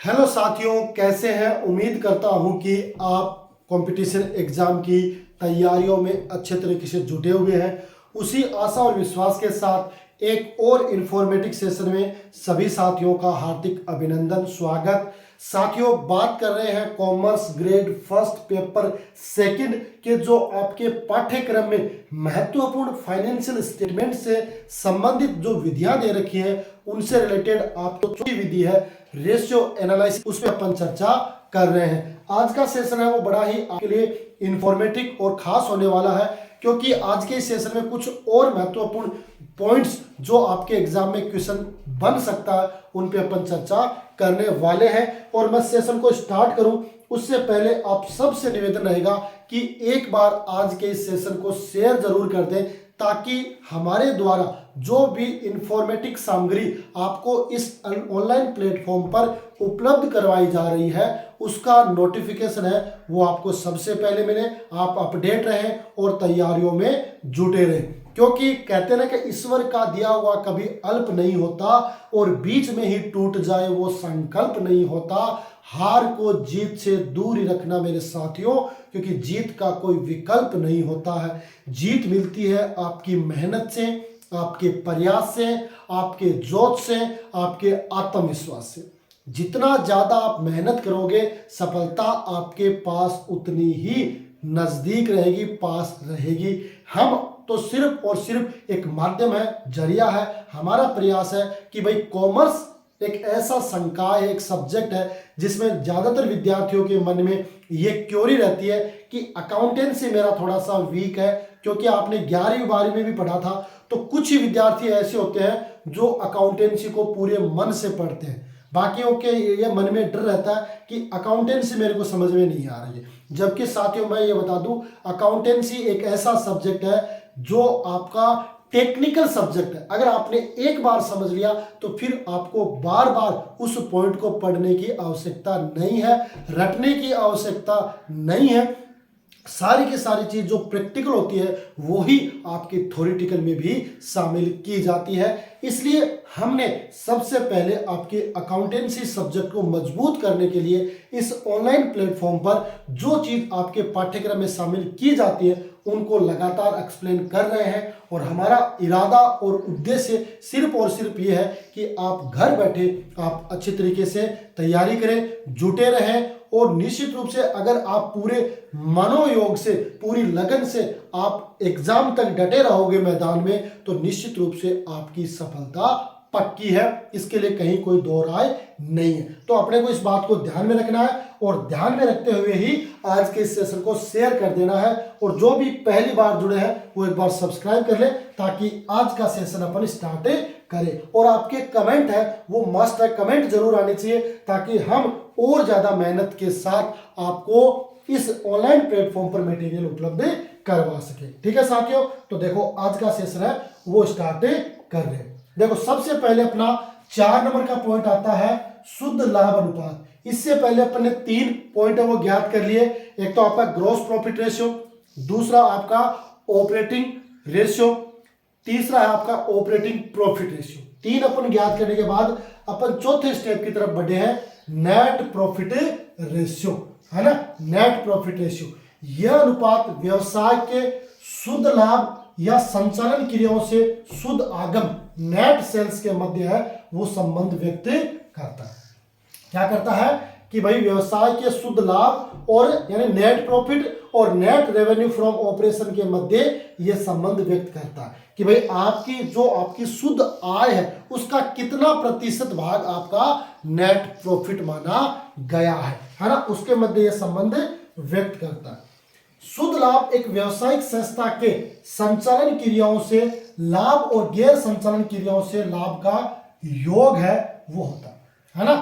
Hello साथियों, कैसे हैं। उम्मीद करता हूं कि आप कंपटीशन एग्जाम की तैयारियों में अच्छे तरीके से जुटे हुए हैं। उसी आशा और विश्वास के साथ एक और इंफॉर्मेटिव सेशन में सभी साथियों का हार्दिक अभिनंदन, स्वागत। साथियों, बात कर रहे हैं commerce grade first paper second के जो आपके पाठ्यक्रम में महत्वपूर्ण फाइनेंशियल स्टेटमेंट से संबंधित जो विधियां दे रखी हैं उनसे रिलेटेड आपको जो विधि है रेशियो एनालिसिस, उस पर अपन चर्चा कर रहे हैं। आज का सेशन है वो बड़ा ही आपके लिए इंफॉर्मेटिव और खास होने वाला है, क्योंकि आज के सेशन में कुछ और महत्वपूर्ण पॉइंट्स जो आपके एग्जाम में क्वेश्चन बन सकता है उन पे अपन चर्चा करने वाले हैं। और मैं सेशन को स्टार्ट करूं उससे पहले आप सबसे निवेदन रहेगा कि एक बार आज के इस सेशन को शेयर जरूर कर दें, ताकि हमारे द्वारा जो भी इंफॉर्मेटिव सामग्री आपको इस ऑनलाइन प्लेटफॉर्म पर उपलब्ध करवाई जा रही है उसका नोटिफिकेशन है वो आपको सबसे पहले मिले, आप अपडेट रहें और तैयारियों में जुटे रहें। क्योंकि कहते हैं ना कि ईश्वर का दिया हुआ कभी अल्प नहीं होता और बीच में ही टूट जाए वो संकल्प नहीं होता। हार को जीत से दूर ही रखना मेरे साथियों, क्योंकि जीत का कोई विकल्प नहीं होता है। जीत मिलती है आपकी मेहनत से, आपके प्रयास से, आपके जोश से, आपके आत्मविश्वास से। जितना ज्यादा आप मेहनत करोगे सफलता आपके पास उतनी ही नजदीक रहेगी, पास रहेगी। हम तो सिर्फ और सिर्फ एक माध्यम है, जरिया है। हमारा प्रयास है कि भाई कॉमर्स एक ऐसा संकाय है, एक सब्जेक्ट है जिसमें ज्यादातर विद्यार्थियों के मन में ये क्योरी रहती है कि अकाउंटेंसी मेरा थोड़ा सा वीक है। क्योंकि आपने 11वीं 12वीं में भी पढ़ा था तो कुछ ही विद्यार्थी ऐसे होते हैं जो अकाउंटेंसी को पूरे मन से पढ़ते हैं, बाकियों के ये मन में डर रहता है कि अकाउंटेंसी मेरे को समझ में नहीं आ रही है। जबकि साथियों मैं ये बता दूं, अकाउंटेंसी एक ऐसा सब्जेक्ट है जो आपका टेक्निकल सब्जेक्ट है। अगर आपने एक बार समझ लिया तो फिर आपको बार बार उस पॉइंट को पढ़ने की आवश्यकता नहीं है, रटने की आवश्यकता नहीं है। सारी की सारी चीज जो प्रैक्टिकल होती है वो ही आपकी थ्योरेटिकल में भी शामिल की जाती है। इसलिए हमने सबसे पहले आपके अकाउंटेंसी सब्जेक्ट को मजबूत करने के लिए इस ऑनलाइन प्लेटफॉर्म पर जो चीज आपके पाठ्यक्रम में शामिल की जाती है उनको लगातार एक्सप्लेन कर रहे हैं। और हमारा इरादा और उद्देश्य सिर्फ और सिर्फ ये है कि आप घर बैठे आप अच्छी तरीके से तैयारी करें, जुटे रहें। और निश्चित रूप से अगर आप पूरे मनोयोग से, पूरी लगन से आप एग्जाम तक डटे रहोगे मैदान में, तो निश्चित रूप से आपकी सफलता पक्की है, इसके लिए कहीं कोई दो राय नहीं है। तो अपने को इस बात को ध्यान में रखना है और ध्यान में रखते हुए ही आज के इस सेशन को शेयर कर देना है। और जो भी पहली बार जुड़े हैं वो एक बार सब्सक्राइब कर ले, ताकि आज का सेशन अपन स्टार्ट करें। और आपके कमेंट है वो मस्ट है, कमेंट जरूर आने चाहिए, ताकि हम और ज्यादा मेहनत के साथ आपको इस ऑनलाइन प्लेटफॉर्म पर मटेरियल उपलब्ध करवा सके। ठीक है साथियों, तो देखो आज का सेशन है वो स्टार्ट कर रहे हैं। देखो सबसे पहले अपना 4 नंबर का पॉइंट आता है शुद्ध लाभ अनुपात। इससे पहले अपन ने 3 पॉइंट है वो ज्ञात कर लिए। एक तो आपका ग्रॉस प्रॉफिट रेशियो, दूसरा आपका ऑपरेटिंग रेशियो, तीसरा है आपका ऑपरेटिंग प्रॉफिट रेशियो। 3 अपन ज्ञात करने के बाद अपन चौथे स्टेप की तरफ बढ़े हैं, नेट प्रॉफिट रेशियो, है ना। नेट प्रॉफिट रेशियो यह अनुपात व्यवसाय के शुद्ध लाभ या संचालन क्रियाओं से शुद्ध आगम नेट सेल्स के मध्य है वो संबंध व्यक्त करता है। क्या करता है कि भाई व्यवसाय के शुद्ध लाभ और यानी नेट प्रॉफिट और नेट रेवेन्यू फ्रॉम ऑपरेशन के मध्य यह संबंध व्यक्त करता है कि भाई आपकी शुद्ध आय है उसका कितना प्रतिशत भाग आपका नेट प्रॉफिट माना गया है ना, उसके मध्य यह संबंध व्यक्त करता है। शुद्ध लाभ एक व्यावसायिक संस्था के संचालन क्रियाओं से लाभ और गैर संचालन क्रियाओं से लाभ का योग है वो होता है ना।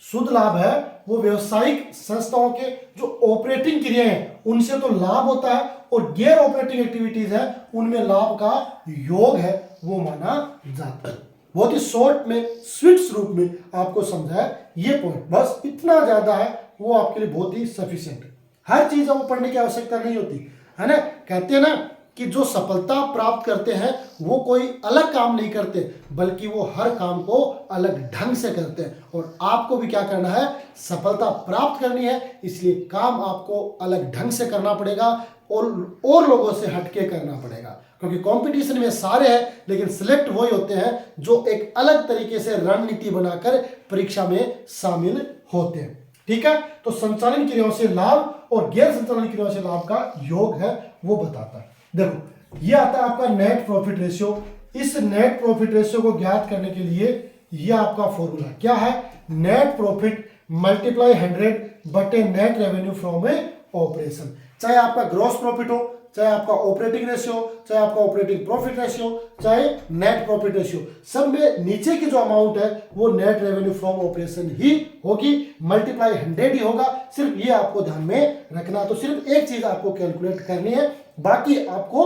शुद्ध लाभ है वो व्यावसायिक संस्थाओं के जो ऑपरेटिंग क्रियाएं हैं उनसे तो लाभ होता है, और गैर ऑपरेटिंग एक्टिविटीज है उनमें लाभ का योग है वो माना जाता है। बहुत ही शॉर्ट में स्वीट रूप में आपको समझाया ये पॉइंट, बस इतना ज्यादा है वो आपके लिए बहुत ही सफिशिएंट है। हर चीज वो पढ़ने की आवश्यकता नहीं होती है ना। कहते हैं ना कि जो सफलता प्राप्त करते हैं वो कोई अलग काम नहीं करते, बल्कि वो हर काम को अलग ढंग से करते हैं। और आपको भी क्या करना है, सफलता प्राप्त करनी है, इसलिए काम आपको अलग ढंग से करना पड़ेगा और लोगों से हटके करना पड़ेगा। क्योंकि कंपटीशन में सारे हैं, लेकिन सिलेक्ट वही होते हैं जो एक अलग तरीके से रणनीति बनाकर परीक्षा में शामिल होते हैं। ठीक है, तो संचालन क्रियाओं से लाभ और गैर संचालन क्रियाओं से लाभ का योग है वो बताता है। देखो ये आता है आपका नेट प्रॉफिट रेशियो। इस नेट प्रॉफिट रेशियो को ज्ञात करने के लिए ये आपका फॉर्मूला क्या है, नेट प्रॉफिट मल्टीप्लाई 100 बटे net revenue from A operation. चाहे आपका ग्रॉस प्रॉफिट हो, चाहे आपका ऑपरेटिंग रेशियो, चाहे आपका ऑपरेटिंग प्रॉफिट रेशियो, चाहे नेट प्रॉफिट रेशियो, सब में नीचे की जो अमाउंट है वो नेट रेवेन्यू फ्रॉम ऑपरेशन ही होगी, मल्टीप्लाई 100 ही होगा। सिर्फ ये आपको ध्यान में रखना। तो सिर्फ एक चीज आपको कैलकुलेट करनी है, बाकी आपको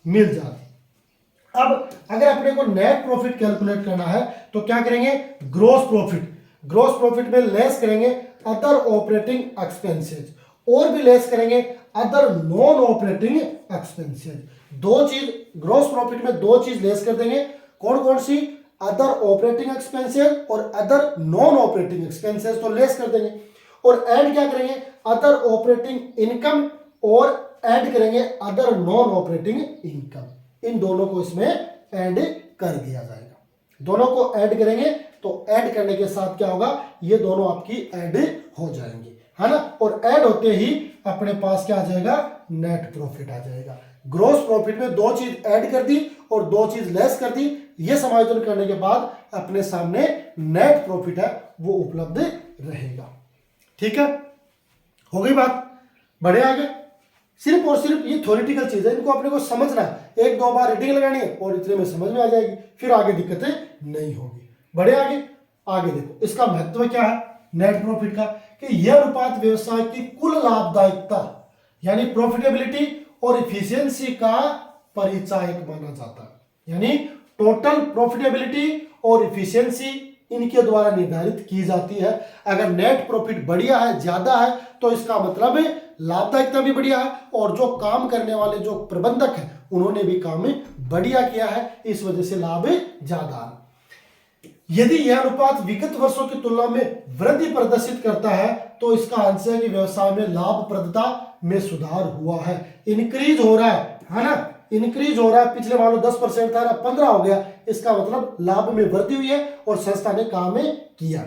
मिल जाती। अब अगर अपने को नेट प्रॉफिट कैलकुलेट करना है तो क्या करेंगे, ग्रॉस प्रॉफिट। ग्रॉस प्रॉफिट में लेस करेंगे अदर ऑपरेटिंग एक्सपेंसेस, और भी लेस करेंगे अदर नॉन ऑपरेटिंग एक्सपेंसेस। दो चीज ग्रॉस प्रॉफिट में दो चीज लेस कर देंगे, कौन कौन सी, अदर ऑपरेटिंग एक्सपेंसेस और अदर नॉन ऑपरेटिंग एक्सपेंसेस तो लेस कर देंगे। और ऐड क्या करेंगे, अदर ऑपरेटिंग इनकम और ऐड करेंगे अदर नॉन ऑपरेटिंग इनकम। इन दोनों को इसमें ऐड कर दिया जाएगा। दोनों को ऐड करेंगे तो ऐड करने के साथ क्या होगा, ये दोनों आपकी ऐड हो जाएंगी, है ना। और ऐड होते ही अपने पास क्या आ जाएगा, नेट प्रॉफिट आ जाएगा। ग्रॉस प्रॉफिट में दो चीज ऐड कर दी और दो चीज लेस कर दी, ये समायोजन करने के बाद अपने सामने नेट प्रॉफिट है वो उपलब्ध रहेगा। ठीक है, हो गई बात, बढ़े आगे। सिर्फ और सिर्फ ये थ्योरेटिकल चीज है, इनको अपने को समझना है, एक दो बार रीडिंग लगानी है और इतने में समझ में आ जाएगी, फिर आगे दिक्कतें नहीं होगी। बढ़े आगे। आगे देखो इसका महत्व क्या है नेट प्रॉफिट का, कि यह अनुपात व्यवसाय की कुल लाभदायकता यानी प्रॉफिटेबिलिटी और इफिशियंसी का परिचायक माना जाता है। यानी टोटल प्रॉफिटेबिलिटी और इफिशियंसी इनके द्वारा निर्धारित की जाती है। अगर नेट प्रॉफिट बढ़िया है, ज्यादा है, तो इसका मतलब है लाभदायकता भी बढ़िया है और जो काम करने वाले जो प्रबंधक हैं उन्होंने भी काम बढ़िया किया है, इस वजह से लाभ ज्यादा है। यदि यह अनुपात विगत वर्षों की तुलना में वृद्धि प्रदर्शित करता है तो इसका अंश है कि व्यवसाय में लाभप्रदता में सुधार हुआ है, इंक्रीज हो रहा है ना, इंक्रीज हो रहा है। पिछले मान लो 10% था ना 15 हो गया, इसका मतलब लाभ में वृद्धि हुई है और संस्था ने काम किया,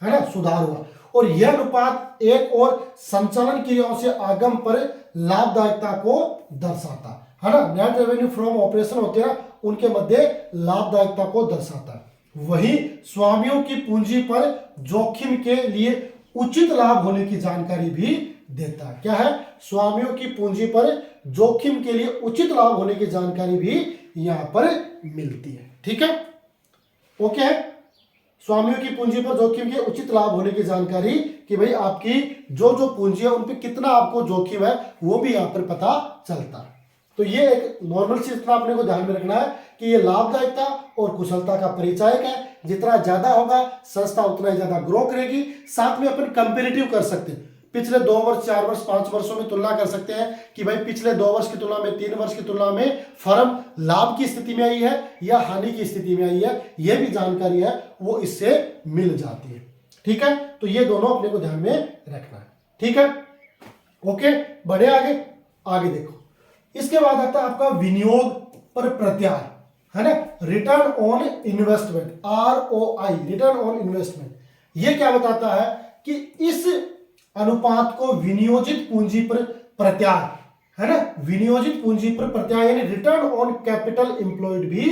है ना, सुधार हुआ। और यह अनुपात एक और संचालन क्रियाओं से आगम पर लाभदायकता को दर्शाता है ना, नेट रेवेन्यू फ्रॉम ऑपरेशन होते हैं उनके मध्य लाभदायकता को दर्शाता है। वही स्वामियों की पूंजी पर जोखिम के लिए उचित लाभ होने की जानकारी भी देता है। क्या है, स्वामियों की पूंजी पर जोखिम के लिए उचित लाभ होने की जानकारी भी यहां पर मिलती है। ठीक है, ओके। स्वामियों की पूंजी पर जोखिम के उचित लाभ होने की जानकारी कि भाई आपकी जो जो पूंजी है उन पे कितना आपको जोखिम है वो भी यहां पर पता चलता है। तो ये एक नॉर्मल चीज इतना अपने को ध्यान में रखना है कि ये लाभदायकता और कुशलता का परिचायक है। जितना ज्यादा होगा संस्था उतना ही ज्यादा ग्रो करेगी। साथ में अपन कंपेरेटिव कर सकते हैं, पिछले 2 वर्ष 4 वर्ष 5 वर्षों में तुलना कर सकते हैं कि भाई पिछले 2 वर्ष की तुलना में 3 वर्ष की तुलना में फर्म लाभ की स्थिति में आई है या हानि की स्थिति में आई है, यह भी जानकारी है वो इससे मिल जाती है। ठीक है, तो ये दोनों अपने को ध्यान में रखना है। ठीक है, ओके, बढ़े आगे। आगे देखो इसके बाद आता है आपका विनियोग पर प्रत्याय, है ना, return on investment, ROI, return on investment. ये क्या बताता है कि इस अनुपात को विनियोजित पूंजी पर प्रत्याय, है ना, विनियोजित पूंजी पर प्रत्याय यानी रिटर्न ऑन कैपिटल एम्प्लॉयड भी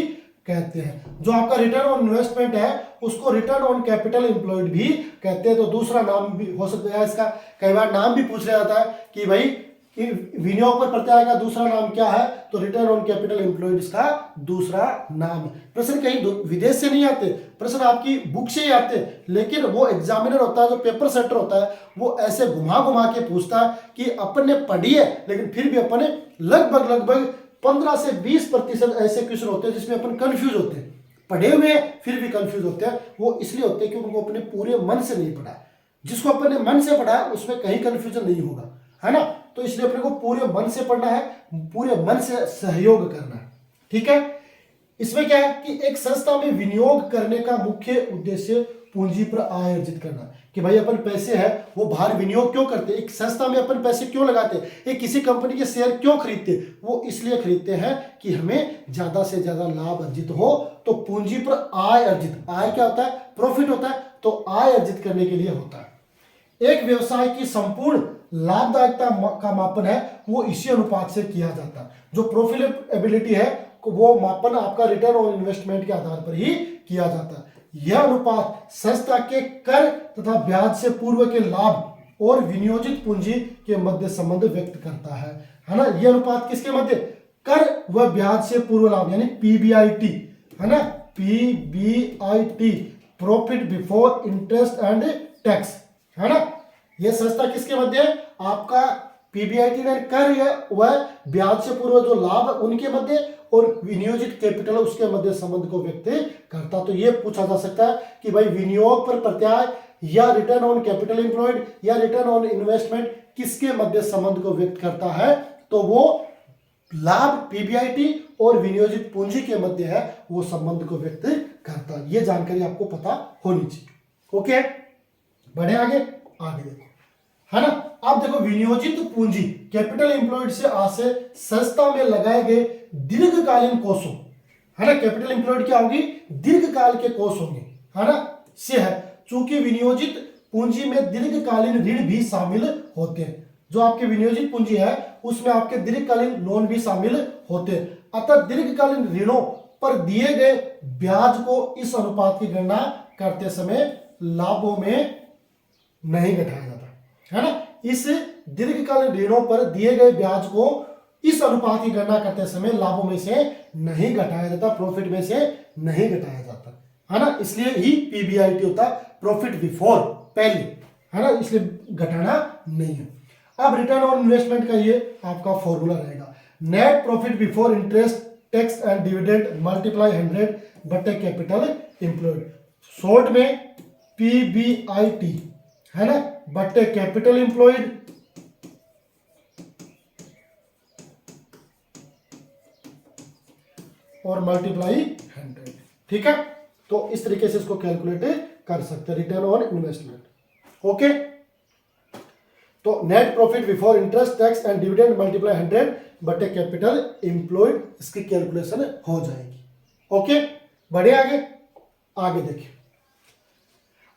कहते हैं। जो आपका रिटर्न ऑन इन्वेस्टमेंट है उसको रिटर्न ऑन कैपिटल एम्प्लॉयड भी कहते हैं। तो दूसरा नाम भी हो सकता है इसका, कई बार नाम भी पूछ लिया जाता है कि भाई विनियोग पर प्रत्याय का दूसरा नाम क्या है, तो रिटर्न ऑन कैपिटल एम्प्लॉयड इसका दूसरा नाम है। प्रश्न कहीं विदेश से नहीं आते, प्रश्न आपकी बुक से ही आते हैं, लेकिन वो एग्जामिनर होता है जो पेपर सेटर होता है वो ऐसे घुमा घुमा के पूछता है कि अपन ने पढ़ी है लेकिन फिर भी अपन लगभग 15 से 20% ऐसे क्वेश्चन होते हैं जिसमें अपन कंफ्यूज होते हैं, पढ़े हुए फिर भी कंफ्यूज होते हैं। वो इसलिए होते हैं कि उनको अपने पूरे मन से नहीं पढ़ा है। जिसको अपने मन से पढ़ा है उसमें कहीं कंफ्यूजन नहीं होगा, है ना। तो इसलिए अपने को पूरे मन से पढ़ना है, पूरे मन से सहयोग करना है। ठीक है, इसमें क्या है कि एक संस्था में विनियोग करने का मुख्य उद्देश्य पूंजी पर आय अर्जित करना, कि भाई अपन पैसे है वो बाहर विनियोग क्यों करते, एक संस्था में अपन पैसे क्यों लगाते, एक किसी कंपनी के शेयर क्यों खरीदते, वो इसलिए खरीदते हैं कि हमें ज्यादा से ज्यादा लाभ अर्जित हो। तो पूंजी पर आय अर्जित, आय क्या होता है, प्रॉफिट होता है, तो आय अर्जित करने के लिए होता है। एक व्यवसाय की संपूर्ण लाभदायकता का मापन है वो इसी अनुपात से किया जाता है। जो प्रॉफिटेबिलिटी है वो मापन आपका रिटर्न ऑन इन्वेस्टमेंट के आधार पर ही किया जाता है। यह अनुपात संस्था के कर तथा ब्याज से पूर्व के लाभ और विनियोजित पूंजी के मध्य संबंध व्यक्त करता है ना। यह अनुपात किसके मध्य, कर व ब्याज से पूर्व लाभ यानी पीबीआईटी है ना, PBIT, profit before interest and tax है ना। यह संस्था किसके मध्य है, आपका पीबीआईटी ने कर है वह ब्याज से पूर्व जो लाभ उनके मध्य और विनियोजित कैपिटल उसके मध्य संबंध को व्यक्त करता। तो यह पूछा जा सकता है कि भाई विनियोग पर प्रत्याय या रिटर्न ऑन कैपिटल एम्प्लॉयड या रिटर्न ऑन इन्वेस्टमेंट किसके मध्य संबंध को व्यक्त करता है, तो वो लाभ पीबीआईटी और विनियोजित पूंजी के मध्य है वो संबंध को व्यक्त करता है। यह जानकारी आपको पता होनी चाहिए। ओके, बढ़े आगे, आगे देखो है ना। अब देखो विनियोजित पूंजी कैपिटल एम्प्लॉयड से आशय संस्था में लगाए गए दीर्घकालीन कोषों है ना। कैपिटल एम्प्लॉयड क्या होगी, दीर्घकाल के कोष होंगे है ना, से है। चूंकि विनियोजित पूंजी में दीर्घकालीन ऋण भी शामिल होते हैं, जो आपके विनियोजित पूंजी है उसमें आपके दीर्घकालीन लोन भी शामिल होते हैं। अतः दीर्घकालीन ऋणों पर दिए गए ब्याज को इस अनुपात की गणना करते समय लाभों में नहीं घटाया जाता है ना। इस दीर्घकालीन ऋणों पर दिए गए ब्याज को इस अनुपात की गणना करते समय लाभों में से नहीं घटाया जाता, प्रॉफिट में से नहीं घटाया जाता है ना। इसलिए ही पीबीआईटी होता है, प्रॉफिट बिफोर, पहले है ना, इसलिए घटाना नहीं है। अब रिटर्न ऑन इन्वेस्टमेंट का ये आपका फॉर्मूला रहेगा, net profit before interest tax and dividend multiply 100 बटे कैपिटल एम्प्लॉयड, शॉर्ट में पीबीआईटी है ना, बटे कैपिटल एम्प्लॉयड और मल्टीप्लाई 100। ठीक है, तो इस तरीके से इसको कैलकुलेट कर सकते हैं, रिटर्न ऑन इन्वेस्टमेंट। ओके, तो net profit before interest tax and dividend multiply 100 बटे कैपिटल एम्प्लॉयड, इसकी कैलकुलेशन हो जाएगी। ओके, बढ़े आगे, आगे देखिए।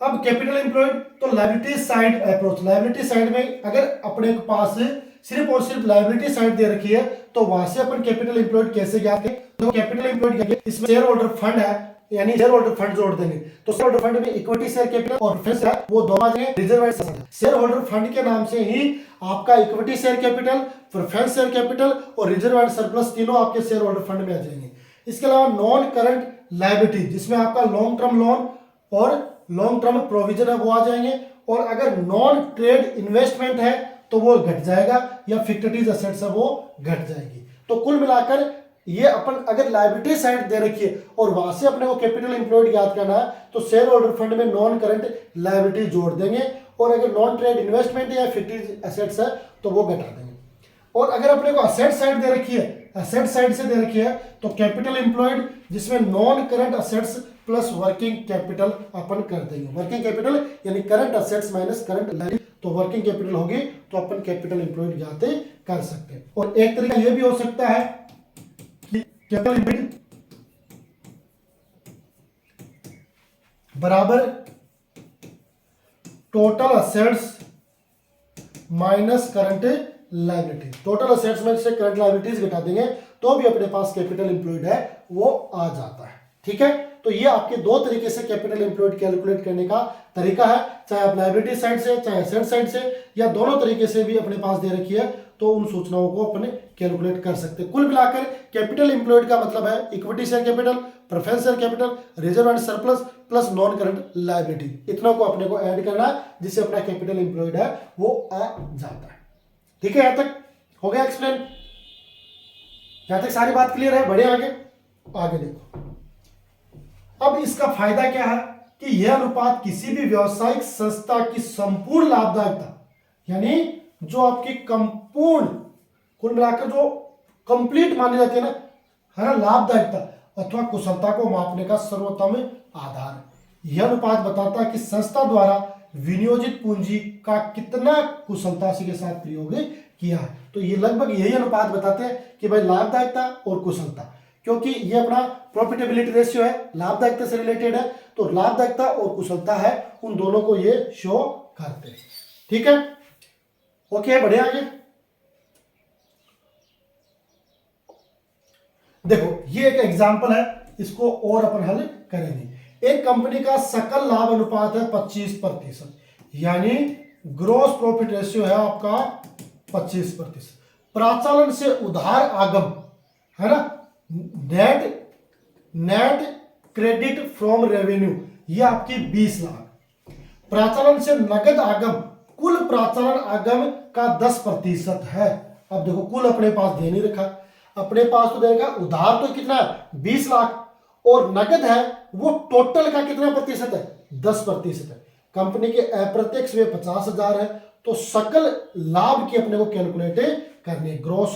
अब कैपिटल एम्प्लॉयड, तो liability side approach, liability side में अगर अपने पास सिर्फ और सिर्फ लायबिलिटी साइड दे रखी है तो वहां से अपन कैपिटल एम्प्लॉयड कैसे ज्ञात करें, तो कैपिटल एम्प्लॉयड क्या है, इसमें शेयर होल्डर फंड है यानी शेयर होल्डर फंड जोड़ देंगे। तो शेयर होल्डर फंड में इक्विटी शेयर कैपिटल और प्रेफरेंस है वो दोनों रिजर्व शेयर होल्डर फंड के नाम से ही आपका equity share capital, preference share capital और रिजर्व एंड सरप्लस तीनों आपके शेयर होल्डर फंड में आ जाएंगे। इसके अलावा नॉन करंट लायबिलिटी जिसमें आपका लॉन्ग टर्म लोन और लॉन्ग टर्म प्रोविजन है वो आ जाएंगे, और अगर नॉन ट्रेड इन्वेस्टमेंट है तो वो घट जाएगा, या फिक्सेड एसेट्स है वो घट जाएगी। तो कुल मिलाकर ये अपन अगर लायबिलिटी साइड दे रखी है और वहां से अपने को कैपिटल एम्प्लॉयड याद करना है तो शेयर होल्डर फंड में नॉन करंट लायबिलिटी जोड़ देंगे, और अगर नॉन ट्रेड इन्वेस्टमेंट या फिक्सेड एसेट्स है तो वो घटा देंगे। और अगर अपने को असेट साइड दे रखी है, असेट साइड से दे रखी है तो कैपिटल एम्प्लॉयड जिसमें non current assets plus working capital अपन कर देंगे। वर्किंग कैपिटल यानी current assets minus current liability, तो वर्किंग कैपिटल होगी तो अपन कैपिटल एम्प्लॉयड याद कर सकते हैं। और एक तरीका यह भी हो सकता है कि कैपिटल एम्प्लॉयड बराबर total assets minus current liability, total assets में से करंट लायबिलिटीज घटा देंगे तो भी अपने पास कैपिटल एम्प्लॉयड है वो आ जाता है। ठीक है, तो ये आपके दो तरीके से कैपिटल एम्प्लॉयड कैलकुलेट करने का तरीका है, चाहे आप लायबिलिटी साइड से चाहे एसेट साइड से या दोनों तरीके से भी अपने पास दे रखी है तो उन सूचनाओं को अपने कैलकुलेट कर सकते हैं। कुल मिलाकर कैपिटल एम्प्लॉयड का मतलब है equity share capital, preference share capital, reserve and surplus plus non current liability, इतना को अपने को ऐड करना है जिससे अपना कैपिटल एम्प्लॉयड है वो आ जाता है। ठीक है, यहां तक हो गया एक्सप्लेन, यहां तक सारी बात क्लियर है। बढ़े आगे, आगे देखो। अब इसका फायदा क्या है कि यह अनुपात किसी भी व्यावसायिक संस्था की संपूर्ण लाभदायकता यानी जो आपकी संपूर्ण कुल मिलाकर जो कंप्लीट मानी जाती है ना लाभदायकता अथवा कुशलता को मापने का सर्वोत्तम आधार है। यह अनुपात बताता है कि संस्था द्वारा विनियोजित पूंजी का कितना कुशलता के साथ प्रयोग किया है। तो ये लगभग यही अनुपात बताते हैं कि भाई लाभदायकता और कुशलता, क्योंकि ये अपना प्रॉफिटेबिलिटी रेशियो है, लाभदायकता से रिलेटेड है, तो लाभदायकता और कुशलता है, उन दोनों को ये शो करते हैं। ठीक है, ओके, बढ़िया। आगे देखो, ये एक एग्जांपल है, इसको और अपन हल करेंगे। एक कंपनी का सकल लाभ अनुपात है 25%, यानी ग्रॉस प्रॉफिट रेशियो है आपका 25%। प्राचालन से उधार आगम है ना, नेट क्रेडिट फ्रॉम रेवेन्यू, ये आपकी 20 लाख। प्राचालन से नगद आगम कुल प्राचालन आगम का 10% है। अब देखो, कुल अपने पास दे नहीं रखा, अपने पास तो देगा उधार तो कितना है 20 लाख, और नगद है वो टोटल का कितना प्रतिशत है 10% है। कंपनी के अप्रत्यक्ष में 50,000 है, तो सकल लाभ की अपने को कैलकुलेट करनी है, ग्रॉस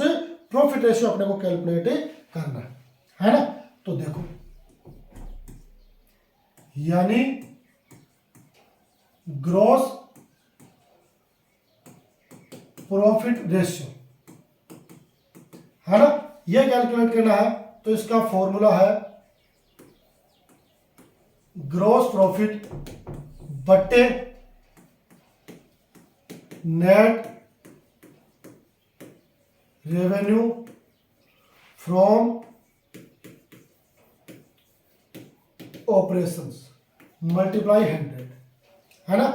प्रॉफिट रेशियो अपने को कैलकुलेट करना है ना। तो देखो, यानी ग्रॉस प्रॉफिट रेशियो है ना, यह कैलकुलेट करना है। तो इसका फॉर्मूला है ग्रॉस प्रॉफिट बट्टे net revenue from operations multiply 100 है ना।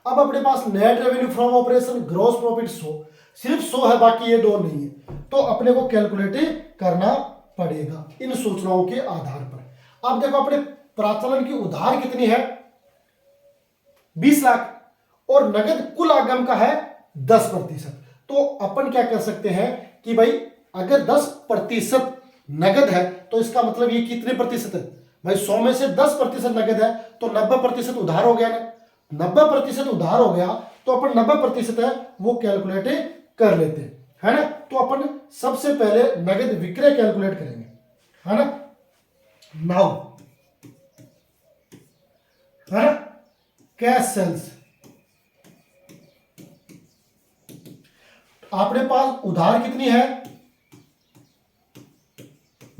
अब अपने पास net revenue from operation gross profit 100, सिर्फ 100 है, बाकी ये दो नहीं है, तो अपने को कैलकुलेट करना पड़ेगा इन सूचनाओं के आधार पर। अब देखो, अपने प्राचालन की उधार कितनी है 20 लाख, और नगद कुल आगम का है 10%। तो अपन क्या कर सकते हैं कि भाई अगर 10% नगद है तो इसका मतलब ये कितने प्रतिशत है भाई, 100 में से 10% नगद है तो 90% उधार हो गया ना। 90% उधार हो गया तो अपन 90% है वो कैलकुलेट कर लेते हैं, है ना। तो अपन सबसे पहले नगद विक्रय कैलकुलेट करेंगे, है ना। नाउ है ना, कैश सेल्स, अपने पास उधार कितनी है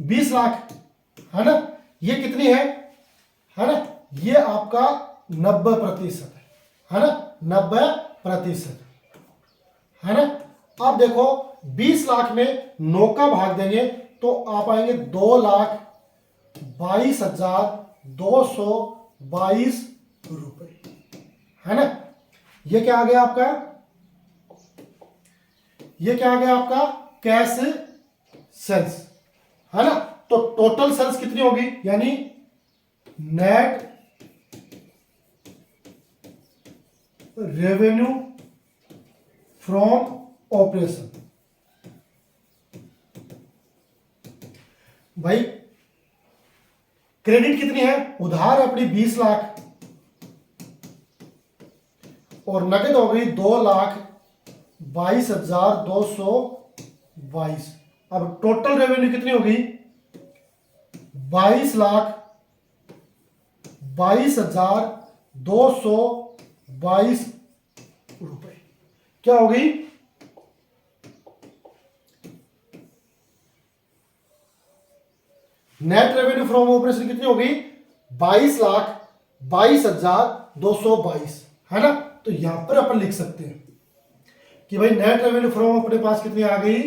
20 लाख, है ना। ये कितनी है ना, ये आपका 90% है ना, 90% है ना। अब देखो, 20 लाख में 9 का भाग देंगे तो आप आएंगे 2,22,222 रुपए, है ना। ये क्या आ गया आपका, ये क्या आ गया आपका कैश सेल्स, है ना। तो टोटल सेल्स कितनी होगी, यानी नेट रेवेन्यू फ्रॉम ऑपरेशन। भाई क्रेडिट कितनी है, उधार अपनी 20 लाख और नगद हो गई 2,22,222। अब टोटल रेवेन्यू कितनी होगी 22,22,222 रुपए। क्या हो गई, नेट रेवेन्यू फ्रॉम ऑपरेशन कितनी हो गई 22,22,222, है ना। तो यहां पर अपन लिख सकते हैं कि भाई नेट रेवेन्यू फ्रॉम अपने पास कितनी आ गई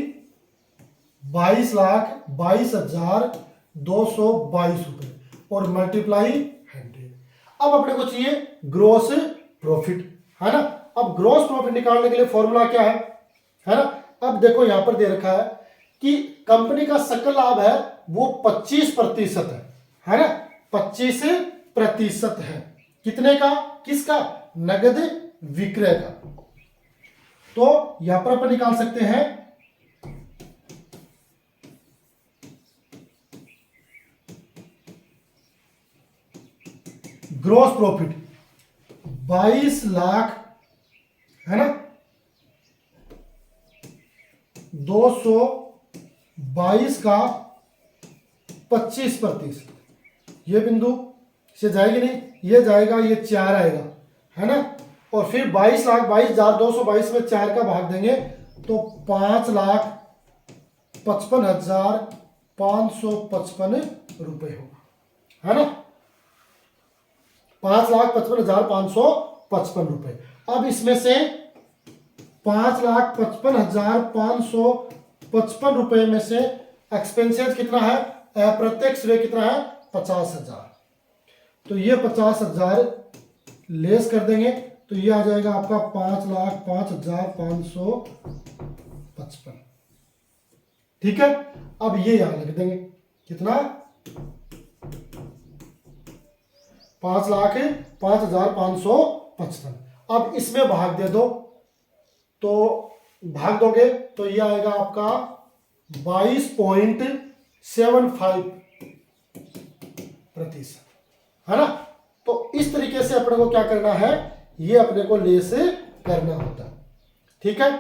22,22,222 रुपए और मल्टीप्लाई 100। अब अपने को चाहिए ग्रॉस प्रॉफिट, है ना। अब ग्रॉस प्रॉफिट निकालने के लिए फॉर्मूला क्या है ना। अब देखो यहां पर दे रखा है कि कंपनी का सकल लाभ है वो 25% है ना, 25% है। कितने का, किसका, नगद विक्रय का। तो यहां पर अपन निकाल सकते हैं ग्रॉस प्रॉफिट 22 लाख, है ना, 222 का 25%, ये बिंदु से जाएगी नहीं, ये जाएगा, ये 4 आएगा, है ना। और फिर 22,22,222 में 4 का भाग देंगे तो 5,55,555 रुपये होगा, है ना, 5,55,555 रुपये। अब इसमें से 5,55,555 रुपये में से एक्सपेंसेस कितना है, अप्रत्यक्ष व्यय कितना है, 50,000। तो ये 50,000 लेस कर देंगे तो ये आ जाएगा आपका 5,05,555। ठीक है, अब ये यहां लिख देंगे कितना, 5,05,555। अब इसमें भाग दे दो, तो भाग दोगे तो ये आएगा आपका 22.75%, है ना। तो इस तरीके से अपने को क्या करना है, ये अपने को लेस करना होता है। ठीक है,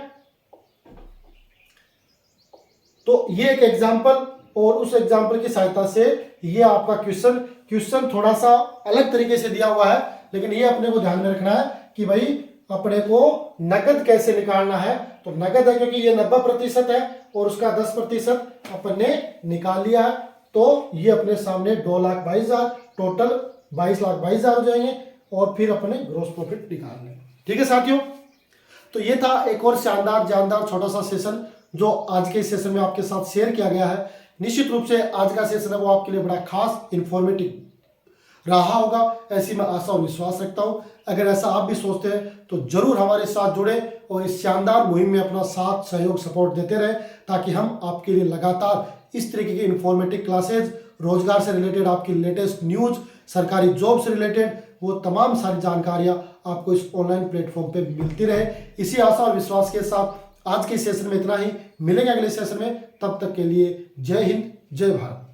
तो ये एक एग्जांपल, और उस एग्जांपल की सहायता से ये आपका क्वेश्चन थोड़ा सा अलग तरीके से दिया हुआ है, लेकिन ये अपने को ध्यान में रखना है कि भाई अपने को नकद कैसे निकालना है। तो नकद है क्योंकि ये 90% है और उसका 10% अपन ने निकाल लिया है, तो ये अपने सामने 2,22,000, टोटल 22,22,000 हो जाएंगे, और फिर अपने ग्रॉस प्रॉफिट निकालने। ठीक है साथियों, तो ये था एक और शानदार जानदार छोटा सा सेशन जो आज के सेशन में आपके साथ शेयर किया गया है। निश्चित रूप से आज का सेशन है वो आपके लिए बड़ा खास इंफॉर्मेटिव रहा होगा, ऐसी मैं आशा और विश्वास रखता हूं। अगर ऐसा आप भी सोचते हैं तो जरूर हमारे साथ जुड़े और इस शानदार मुहिम में अपना साथ सहयोग सपोर्ट देते रहे, ताकि हम आपके लिए लगातार इस तरीके की इंफॉर्मेटिव क्लासेज, रोजगार से रिलेटेड आपकी लेटेस्ट न्यूज, सरकारी जॉब से रिलेटेड वो तमाम सारी जानकारियां आपको इस ऑनलाइन प्लेटफॉर्म पे मिलती रहे। इसी आशा और विश्वास के साथ आज के सेशन में इतना ही, मिलेंगे अगले सेशन में, तब तक के लिए जय हिंद, जय भारत।